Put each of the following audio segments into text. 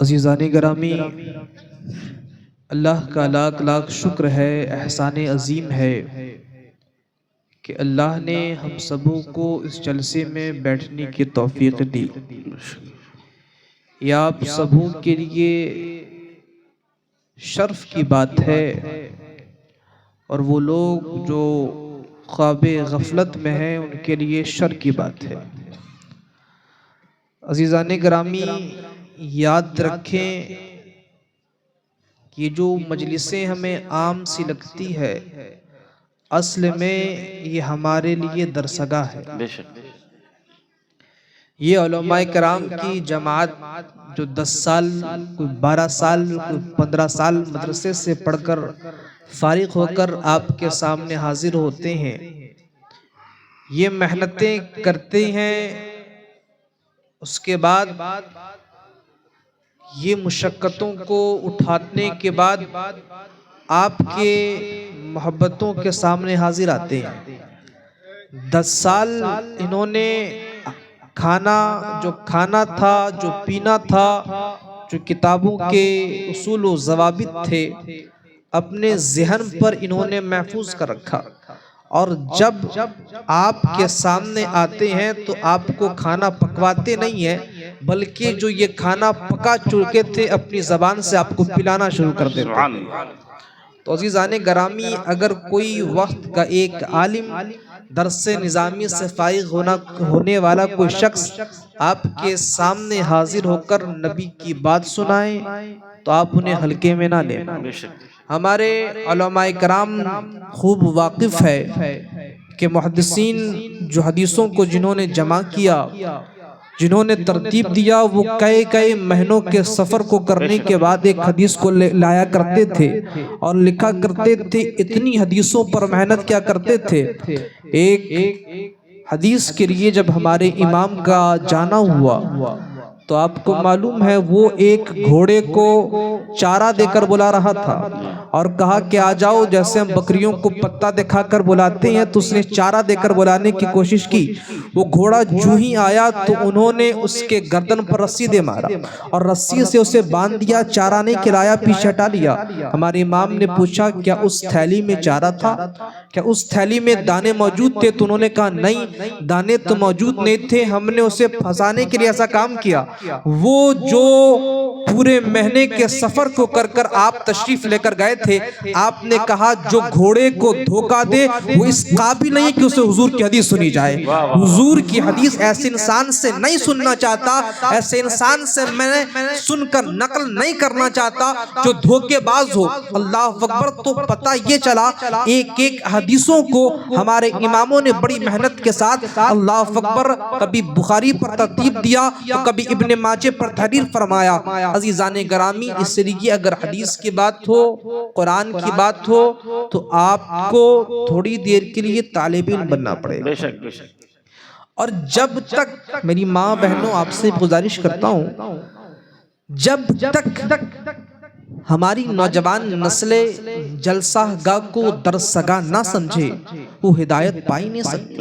عزیزان گرامی، اللہ کا لاکھ لاکھ شکر ہے، احسان عظیم ہے کہ اللہ نے ہم سبوں کو اس جلسے میں بیٹھنے کی توفیق دی۔ یہ آپ سبوں کے لیے شرف کی بات ہے، اور وہ لوگ جو خواب غفلت میں ہیں ان کے لیے شر کی بات ہے۔ عزیزان گرامی، یاد رکھیں کہ جو مجلسیں ہمیں عام سی لگتی ہے، اصل میں یہ ہمارے لیے درسگاہ ہے۔ یہ علماء کرام کی جماعت جو 10 سال، کوئی 12 سال، کوئی 15 سال مدرسے سے پڑھ کر فارغ ہو کر آپ کے سامنے حاضر ہوتے ہیں، یہ محنتیں کرتے ہیں، اس کے بعد یہ مشقتوں کو اٹھانے کے بعد آپ کے محبتوں کے سامنے حاضر آتے ہیں۔ 10 سال انہوں نے جو کھانا تھا، جو پینا تھا، جو کتابوں کے اصول و ضوابط تھے، اپنے ذہن پر انہوں نے محفوظ کر رکھا، اور جب آپ کے سامنے آتے ہیں تو آپ کو کھانا پکواتے نہیں ہیں، بلکہ جو یہ کھانا پکا چکے تھے اپنی زبان سے آپ کو پلانا شروع کر دیتے ہیں۔ تو عزیزان گرامی، اگر کوئی وقت کا ایک عالم، درس نظامی سے فارغ ہونے والا کوئی شخص آپ کے سامنے حاضر ہو کر نبی کی بات سنائیں تو آپ انہیں ہلکے میں نہ لینا۔ ہمارے علماء کرام خوب واقف ہے کہ محدثین جو حدیثوں کو جنہوں نے جمع کیا، جنہوں نے ترتیب دیا، وہ کئی مہینوں کے سفر کو کرنے کے بعد ایک حدیث کو لایا کرتے تھے اور لکھا کرتے تھے۔ اتنی حدیثوں پر محنت کیا کرتے تھے، ایک حدیث کے لیے جب ہمارے امام کا جانا ہوا تو آپ کو معلوم ہے وہ ایک گھوڑے کو چارہ دے کر بلا رہا تھا اور کہا کہ آ جاؤ، جیسے ہم بکریوں کو پتہ دکھا کر بلاتے ہیں، تو اس نے چارہ دے کر بلانے کی کوشش کی۔ وہ گھوڑا جو ہی آیا تو انہوں نے اس کے گردن پر رسی دے مارا اور رسی سے اسے باندھ دیا، چارہ نہیں کھلایا، پیچھے ہٹا لیا۔ ہمارے امام نے پوچھا کیا اس تھیلی میں چارہ تھا، کیا اس تھیلی میں دانے موجود تھے؟ تو انہوں نے کہا نہیں، دانے تو موجود نہیں تھے، ہم نے اسے پھنسانے کے لیے ایسا کام کیا۔ وہ جو پورے مہینے کے سفر کو کر کر آپ تشریف لے کر گئے تھے، آپ نے کہا جو گھوڑے کو دھوکہ دے وہ اس قابل نہیں کہ اسے حضور کی حدیث سنی جائے۔ حضور کی حدیث ایسے انسان سے نہیں سننا چاہتا، ایسے انسان سے میں سن کر نقل نہیں کرنا چاہتا جو دھوکے باز ہو۔ اللہ اکبر! تو پتہ یہ چلا ایک حدیثوں کو ہمارے اماموں نے بڑی محنت کے ساتھ، اللہ اکبر، کبھی بخاری پر ترتیب دیا تو کبھی ابن ماجہ پر تحریر فرمایا۔ عزیزان گرامی، اس لیے اگر حدیث کی بات ہو، قرآن کی بات ہو، تو آپ کو تھوڑی دیر کے لیے طالب علم بننا پڑے گا۔ اور جب تک میری ماں بہنوں آپ سے گزارش کرتا ہوں، جب تک ہماری نوجوان نسل جلسہ گاہ کو درسگاہ نہ سمجھے، وہ ہدایت پائی نہیں سکتی۔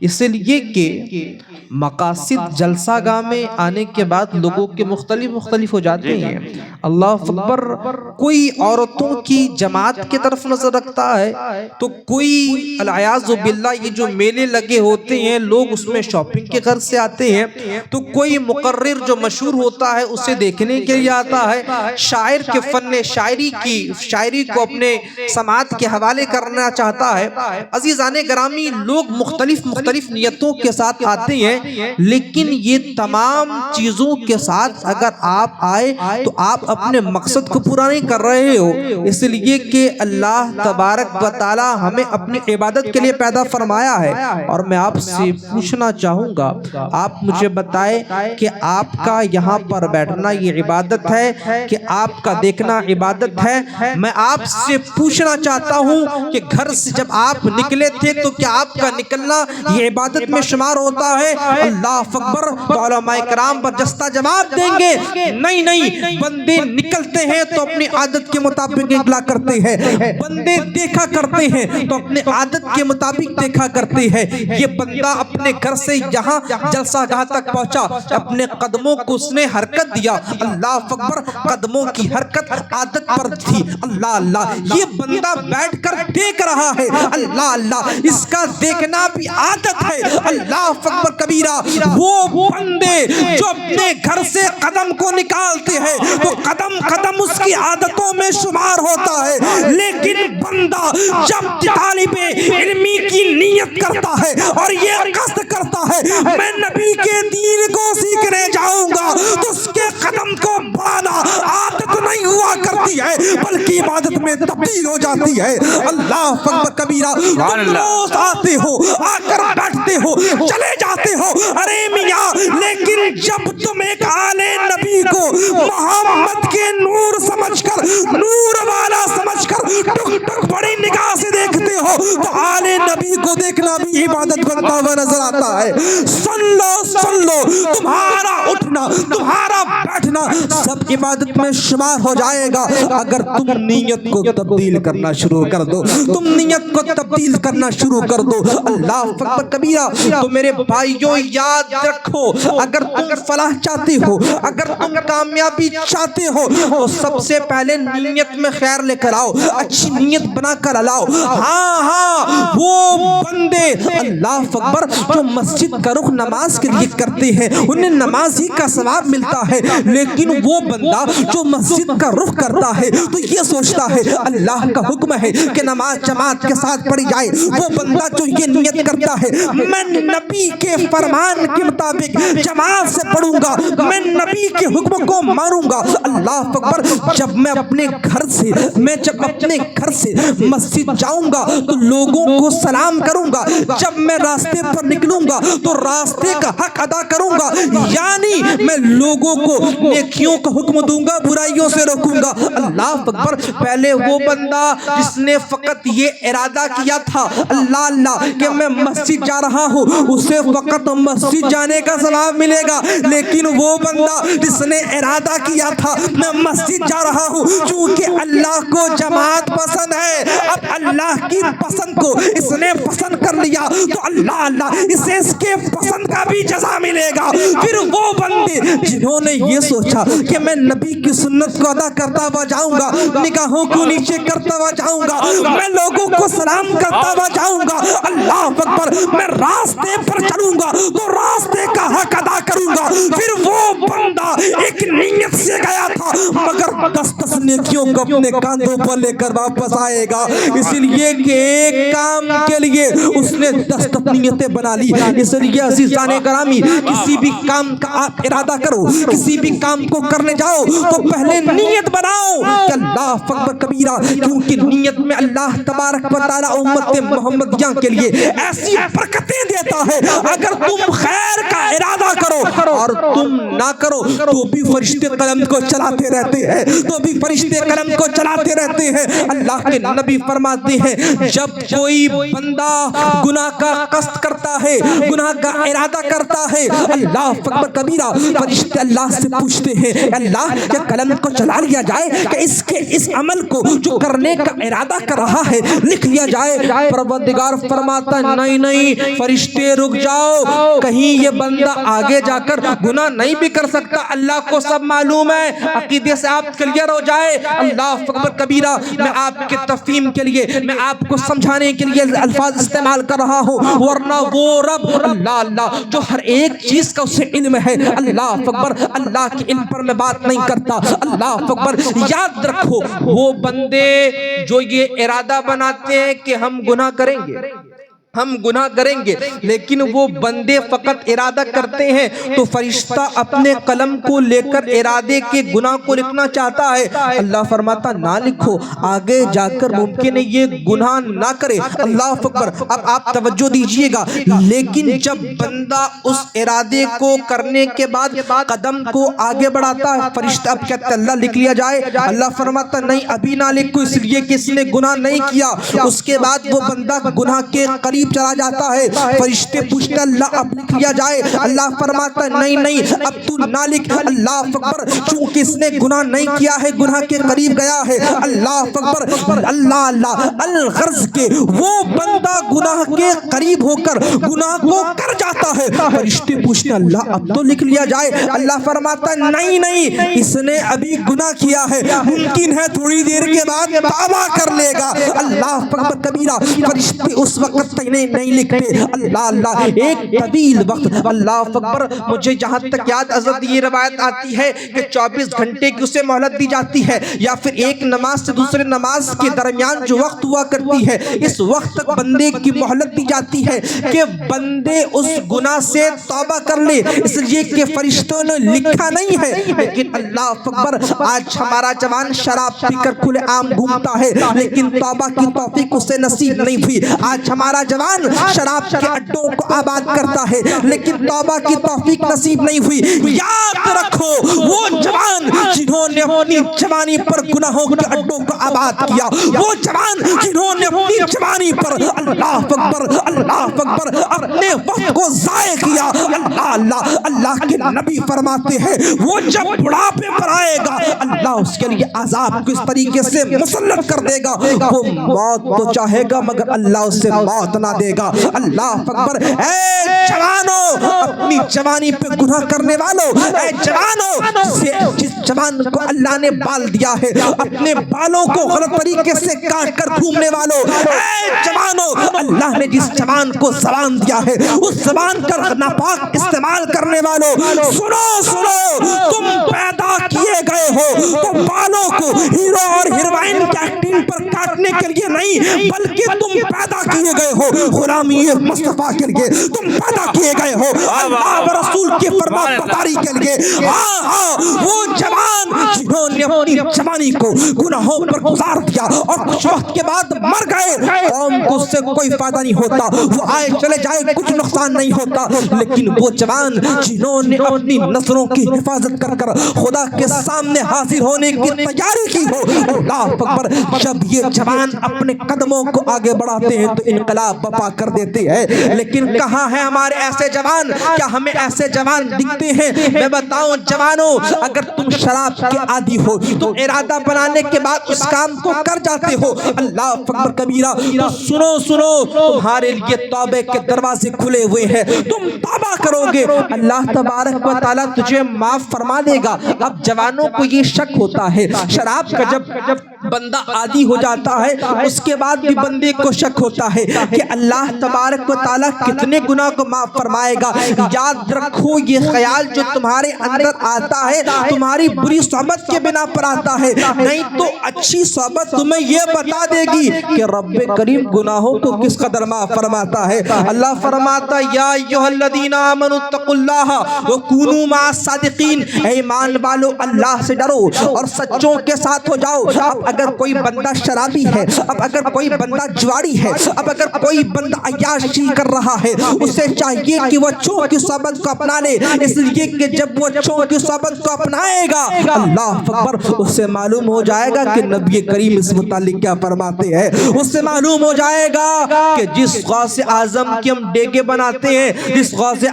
اس لیے کہ مقاصد جلسہ گاہ میں آنے کے بعد لوگوں کے مختلف ہو جاتے ہیں۔ اللہ اکبر! کوئی عورتوں کی جماعت کی طرف نظر رکھتا ہے، تو کوئی العیاذ باللہ یہ جو میلے لگے ہوتے ہیں لوگ اس میں شاپنگ کے غرض سے آتے ہیں، تو کوئی مقرر جو مشہور ہوتا ہے اسے دیکھنے کے لیے آتا ہے، شاعر کے فن شاعری کو اپنے سماعت کے حوالے کرنا چاہتا ہے۔ عزیزان گرامی، لوگ مختلف نیتوں کے ساتھ آتے ہیں، لیکن یہ تمام چیزوں کے ساتھ اگر آپ آئے تو آپ اپنے مقصد کو پورا نہیں کر رہے ہو، اس لیے کہ اللہ تبارک و تعالی ہمیں اپنی عبادت کے لیے پیدا فرمایا ہے۔ اور میں آپ سے پوچھنا چاہوں گا، آپ مجھے بتائیں کہ آپ کا یہاں پر بیٹھنا یہ عبادت ہے کہ آپ کا دیکھنا عبادت ہے؟ میں آپ سے پوچھنا چاہتا ہوں کہ گھر سے جب آپ نکلے تھے تو کیا آپ کا نکلنا یہ عبادت میں شمار ہوتا ہے؟ اللہ اکبر۔ تو علماء کرام برجستہ جواب دیں گے نہیں، بندے نکلتے ہیں تو اپنی عادت کے مطابق اقلاع کرتے ہیں، بندے دیکھا کرتے ہیں تو اپنے عادت کے مطابق دیکھا کرتے ہیں۔ یہ بندہ اپنے گھر سے یہاں جلسہ گاہ تک پہنچا، اپنے قدموں کو اس نے حرکت دیا، اللہ اکبر، قدموں کی حرکت عادت پر تھی، اللہ اللہ۔ یہ بندہ بیٹھ کر دیکھ رہا ہے، اللہ اللہ، اس کا دیکھنا بھی عادت ہے، اللہ اکبر کبیرہ۔ وہ بندے جو اپنے گھر سے قدم کو نکالتے ہیں وہ قدم قدم اس کی عادتوں میں شمار ہوتا ہے، لیکن بندہ جب طالب علمی کی نیت کرتا ہے اور یہ قصد کرتا ہے میں نبی کے دین کو سیکھنے جاؤں گا، تو اس کے قدم کو بڑھانا عادت نہیں ہوا کرتی ہے بلکہ عبادت میں تبدیل ہو جاتی ہے، اللہ اکبر کبیرہ۔ تم روز آتے ہو، آ کر بیٹھتے ہو، چلے جاتے ہو، ارے میاں، لیکن جب تم ایک آل نبی کو محمد کے نور سمجھ کر، نور والا سمجھ کر ٹک ٹک بڑی نگاہ سے دیکھتے ہو تو آل نبی کو دیکھنا بھی عبادت بنتا ہوا نظر آتا ہے۔ سن لو، تمہارا اٹھنا، تمہارا بیٹھنا سب عبادت میں شمار ہو جائے گا اگر تم نیت کو تبدیل کرنا شروع کر دو، تم نیت کو تبدیل کرنا شروع کر دو، اللہ اکبر کبیرہ۔ تو میرے بھائیوں یاد رکھو، اگر تم فلاح چاہتے ہو، اگر تم کامیابی چاہتے ہو تو سب سے پہلے نیت میں خیر لے کر آؤ، اچھی نیت بنا کر لاؤ۔ ہاں وہ بندے اللہ اکبر جو مسجد کا رخ نماز کے لیے کرتے ہیں انہیں نماز ہی کا ثواب ملتا ہے، لیکن وہ بندہ جو مسجد کا رخ کرتا ہے تو یہ سوچتا ہے اللہ کا حکم ہے کہ نماز جماعت کے ساتھ پڑھی جائے، وہ بندہ جو یہ نیت کرتا ہے میں نبی کے فرمان کے مطابق جماعت سے پڑھوں گا، میں نبی کے حکم کو مانوں گا، اللہ اکبر، جب میں اپنے گھر سے مسجد جاؤں گا تو لوگوں کو سلام کروں گا، جب میں راستے پر نکلوں گا تو راستے کا حق ادا کروں گا، یعنی میں لوگوں کو نیکیوں کا حکم دوں گا، برائیوں سے روکوں گا، اللہ اکبر۔ پہلے وہ بندہ جس نے فقط یہ ارادہ کیا تھا اللہ اللہ کہ میں مسجد جا رہا ہوں، اسے فقط مسجد جانے کا ثواب ملے گا، لیکن وہ بندہ جس نے ارادہ کیا تھا میں مسجد جا رہا ہوں چونکہ اللہ کو جماعت پسند ہے، اب اللہ کی پسند کو اس نے پسند کر لیا تو اللہ اللہ اسے اس کے پسند کا بھی جزا ملے گا۔ پھر وہ بندے جنہوں نے یہ سوچا کہ میں نبی کی سنت کو ادا کرتا ہوا جاؤں گا، نگاہوں کو نیچے کرتا ہوا جاؤں گا، میں لوگوں کو سلام کرتا ہوا جاؤں گا، اللہ اکبر، میں راستے پر چلوں گا تو راستے کا حق ادا کروں گا، پھر وہ بندہ ایک نیت سے گیا تھا مگر 10 نیکیوں کو اپنے کاندھوں پر لے کر واپس آئے گا، اس لیے کہ ایک کام کے لیے اس نے 10 نیتیں بنا لی۔ اس لیے عزیزان گرامی، کسی بھی کام کا آپ ارادہ کرو، کسی بھی کام کو کرنے جاؤ تو پہلے نیت بناؤ کہ اللہ اکبر کبیرہ، کیونکہ نیت میں اللہ تبارک و تعالی امت محمدیہ کے لیے ایسی برکتیں دیتا ہے، اگر تم خیر کا ارادہ کرو اور تم نہ کرو تو بھی فرشتے قلم کو چلاتے رہتے ہیں، تو بھی فرشتے قلم کو چلاتے رہتے ہیں۔ اللہ کے نبی فرماتے ہیں جب کوئی بندہ گناہ کا قصد کرتا ہے، گناہ کا ارادہ کرتا ہے، اللہ اکبر کبیرہ، فرشتے اللہ سے پوچھتے ہیں اللہ کیا قلم کو چلا لیا جائے کہ اس عمل کو جو کرنے کا ارادہ کر رہا ہے لکھ لیا جائے؟ پروردگار فرماتا نہیں فرشتے رک جاؤ، کہیں یہ بندہ آگے جا کر گناہ نہیں بھی کر سکتا، اللہ کو سب معلوم ہے، عقیدے سے آپ کلیئر ہو جائے۔ اللہ اکبر کبیرہ، میں آپ کے تفہیم کے لیے، میں آپ کو سمجھانے کے لیے الفاظ استعمال کر رہا ہوں، ورنہ وہ رب اللہ اللہ جو ہر ایک چیز کا اسے علم ہے، اللہ اکبر، اللہ کے علم پر میں بات نہیں کرتا، اللہ اکبر۔ یاد رکھو وہ بندے جو یہ ارادہ بناتے ہیں کہ ہم گناہ کریں گے، لیکن وہ بندے فقط ارادہ کرتے ہیں تو فرشتہ اپنے قلم کو لے کر ارادے کے گناہ کو لکھنا چاہتا ہے، اللہ فرماتا نہ لکھو، آگے جا کر ممکن ہے یہ گناہ نہ کرے، اللہ اکبر۔ اب آپ توجہ دیجئے گا، لیکن جب بندہ اس ارادے کو کرنے کے بعد قدم کو آگے بڑھاتا ہے، فرشتہ اب کہتا ہے اللہ لکھ لیا جائے، اللہ فرماتا نہیں ابھی نہ لکھو، اس لیے کہ اس نے گناہ نہیں کیا۔ اس کے بعد وہ بندہ گناہ کے قریب قریب چلا جاتا ہے، فرشتے پوچھتے اللہ اب لکھ لیا جائے، اللہ فرماتا ہے نہیں نہیں اب تو نہ لکھ، اللہ اکبر، چونکہ اس نے گناہ نہیں کیا ہے، گناہ کے قریب گیا ہے، اللہ اکبر، اللہ اللہ الغرض کے وہ بندہ گناہ کے قریب ہو کر گناہ کو کر جاتا ہے، فرشتے پوچھتے اللہ اب تو لکھ لیا جائے، اللہ فرماتا ہے نہیں نہیں اس نے ابھی گناہ کیا ہے، ممکن ہے تھوڑی دیر کے بعد توبہ کر لے گا، اللہ اکبر کبیرہ، فرشتے اس وقت تک نہیں لکھتے، اللہ اللہ ایک طویل وقت، اللہ اکبر، مجھے جہاں تک یاد حضرت یہ روایت آتی ہے کہ 24 گھنٹے کی اسے مہلت دی جاتی ہے، یا پھر ایک نماز سے دوسرے نماز کے درمیان جو وقت ہوا کرتی ہے اس وقت تک بندے کی مہلت دی جاتی ہے کہ بندے اس گناہ سے توبہ کر لے، اس لیے کہ فرشتوں نے لکھا نہیں ہے، لیکن اللہ اکبر آج ہمارا جوان شراب پی کر کھلے عام گھومتا ہے لیکن توبہ کی توفیق اسے نصیب نہیں ہوئی، آج ہمارا جوان شراب کے اڈوں کو آباد کرتا ہے لیکن توبہ کی توفیق نصیب نہیں ہوئی، یاد رکھو وہ جوان جنہوں نے اپنی جوانی پر گناہوں کے اڈوں کو آباد کیا، وہ جوان جنہوں نے اپنی جوانی پر اللہ اکبر اپنے وقت کو ضائع کیا، اللہ اللہ اللہ کے نبی فرماتے ہیں وہ جب بڑھاپے پر آئے گا اللہ اس کے لیے عذاب کو اس طریقے سے مسلط کر دے گا، وہ موت تو چاہے گا مگر اللہ اسے موت نہ دے گا، اللہ اکبر، اے جوانوں اپنی جوانی پہ گناہ کرنے والوں، اے جوانوں جس جوان کو اللہ نے بال دیا ہے اپنے بالوں کو غلط طریقے سے کاٹ کر گھومنے والوں، اے جوانوں اللہ نے جس جوان کو زبان دیا ہے اس زبان کا ناپاک استعمال کرنے والوں، سنو تم پیدا کیے گئے ہو تو بالوں کو ہیرو اور ہیروئن کی ایکٹنگ پر کاٹنے کے لیے نہیں بلکہ تم پیدا کیے گئے ہو غلامی مصطفیٰ کے لیے، تم پیدا کیے گئے ہو اللہ و رسول کی فرما برداری کے لیے، وہ جوان جنہوں نے اپنی جوانی کو گناہوں پر گزار دیا اور کچھ وقت کے بعد مر گئے، قوم کو اس سے کوئی فائدہ نہیں ہوتا، وہ آئے چلے جائے کچھ نقصان نہیں ہوتا، لیکن وہ جوان جنہوں نے اپنی نظروں کی حفاظت کر کر خدا کے سامنے حاضر ہونے کی تیاری کی ہو، اللہ اکبر، جب یہ جوان اپنے قدموں کو آگے بڑھاتے ہیں تو انقلاب برپا کر دیتے ہیں، لیکن کہاں ہیں ہمارے ایسے جوان؟ کیا ہمیں ایسے جوان دکھتے ہیں؟ میں بتاؤں جوانوں، اگر تم شراب کے عادی ہو تم ارادہ بنانے کے بعد اس کام کو کر جاتے ہو، اللہ اکبر کبیرہ، تو سنو تمہارے لیے توبے کے دروازے کھلے ہوئے ہیں، تم توبہ کرو گے اللہ تبارک و تعالیٰ تجھے معاف فرما دے گا۔ اب جوانوں کو یہ شک ہوتا ہے شراب کا جب بندہ عادی ہو جاتا ہے اس کے بعد بھی بندے کو شک ہوتا ہے کہ اللہ تبارک و تعالیٰ کتنے گناہ کو معاف فرمائے گا۔ یاد رکھو یہ خیال جو تمہارے اندر آتا ہے تمہاری بری صحبت کے بنا پر آتا ہے، نہیں تو اچھی صحبت تمہیں یہ بتا دے گی کہ رب کریم گناہوں کو کس قدر معاف فرماتا ہے۔ اللہ فرماتا یا ایھا الذین آمنوا اتقوا اللہ وکونوا مع الصادقین، اے ایمان والو اللہ سے ڈرو اور سچوں کے ساتھ ہو جاؤ۔ اب اگر کوئی بندہ شرابی ہے، اب اگر کوئی بندہ جواری ہے، اب اگر کوئی بندہ عیاشی کر رہا ہے، اسے چاہیے کہ وہ اچھوں کی صحبت کو اپنا لے، اس لیے کہ جب وہ اچھوں کی صحبت کو اپنائے گا اللہ اکبر اس سے معلوم ہو جائے گا کہ نبی کریم اس متعلق کیا فرماتے ہیں، اس سے معلوم ہو جائے گا کہ جس غوث اعظم کی ہم ڈیگے بناتے ہیں، جس غوث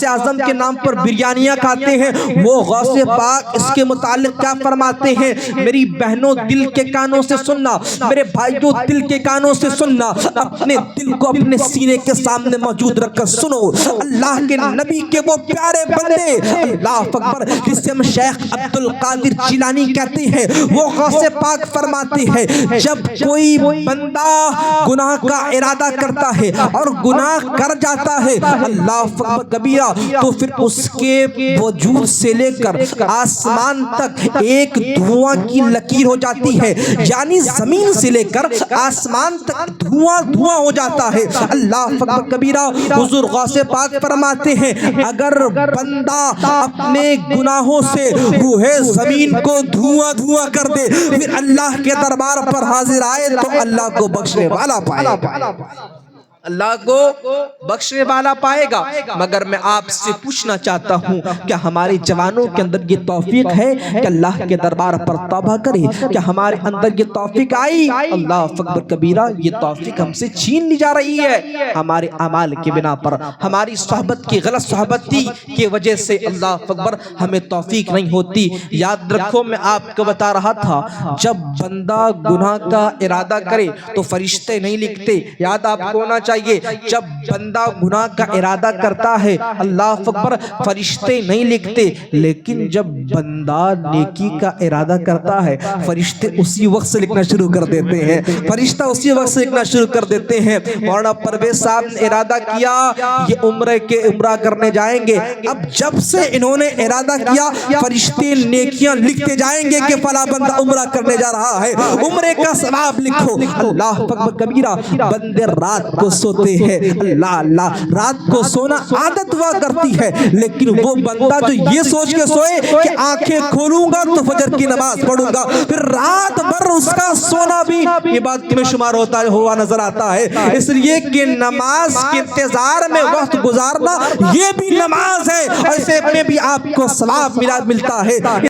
اعظم کے نام پر بریانیاں کھاتے ہیں، وہ غوث پاک اس کے متعلق کیا فرماتے ہیں۔ میری بہنوں دل کے کانوں سے سننا، میرے بھائیوں دل کے کانوں سے سننا، اپنے دل کو اپنے سینے کے سامنے موجود رکھ کر سنو، اللہ کے نبی کے وہ پیارے بندے اللہ اکبر جسے ہم شیخ عبد القادر جیلانی کہتے ہیں، وہ غوث پاک فرماتے ہیں جب کوئی بندہ گناہ کا ارادہ کرتا ہے اور گناہ کر جاتا ہے اللہ اکبر کبیرہ، تو پھر اس کے وجود سے لے کر آسمان تک ایک دھواں کی لکیر ہو جاتی ہے، یعنی زمین سے لے کر آسمان تک دھواں ہو جاتا ہے اللہ اکبر کبیرہ۔ حضور غوث پاک فرماتے ہیں اگر بندہ اپنے گناہوں سے روح زمین کو دھواں کر دے پھر اللہ کے دربار پر حاضر آئے تو اللہ کو بخشنے والا پائے۔ اللہ کو بخشنے والا پائے گا۔ مگر میں آپ سے پوچھنا چاہتا ہوں کہ ہمارے جوانوں کے اندر یہ توفیق ہے کہ اللہ کے دربار پر توبہ کرے؟ کیا ہمارے اندر یہ توفیق آئی؟ اللہ اکبر کبیرہ، یہ توفیق ہم سے چھین لی جا رہی ہے ہمارے اعمال کی بنا پر، ہماری صحبت کی غلط صحبتی کی وجہ سے اللہ اکبر ہمیں توفیق نہیں ہوتی۔ یاد رکھو، میں آپ کو بتا رہا تھا، جب بندہ گناہ کا ارادہ کرے تو فرشتے نہیں لکھتے۔ یاد آپ کو ہونا چاہیے، جب بندہ گناہ کا ارادہ کرتا ہے اللہ اکبر فرشتے نہیں لکھتے، لیکن جب بندہ نیکی کا ارادہ کرتا ہے فرشتے اسی وقت سے لکھنا شروع کر دیتے ہیں، فرشتہ اسی وقت سے لکھنا شروع کر دیتے ہیں۔ مولانا پرویز صاحب نے ارادہ کیا یہ عمرہ کرنے جائیں گے، اب جب سے انہوں نے ارادہ کیا فرشتے نیکیاں لکھتے جائیں گے کہ فلاں بندہ عمرہ کرنے جا رہا ہے، عمرے کا ثواب لکھو۔ اللہ اکبر کبیرہ، بندے رات کو سوتے ہیں، اللہ رات کو سونا عادت ہوا کرتی ہے، لیکن وہ بندہ جو یہ سوچ کے سوئے کہ آنکھیں کھولوں گا تو فجر کی نماز پڑھوں گا، پھر رات بھر اس کا سونا بھی عبادت میں شمار ہوتا ہوا نظر آتا ہے۔ اس لیے کہ نماز کے انتظار میں وقت گزارنا یہ بھی نماز ہے، ایسے میں بھی آپ کو ثواب ملتا ہے۔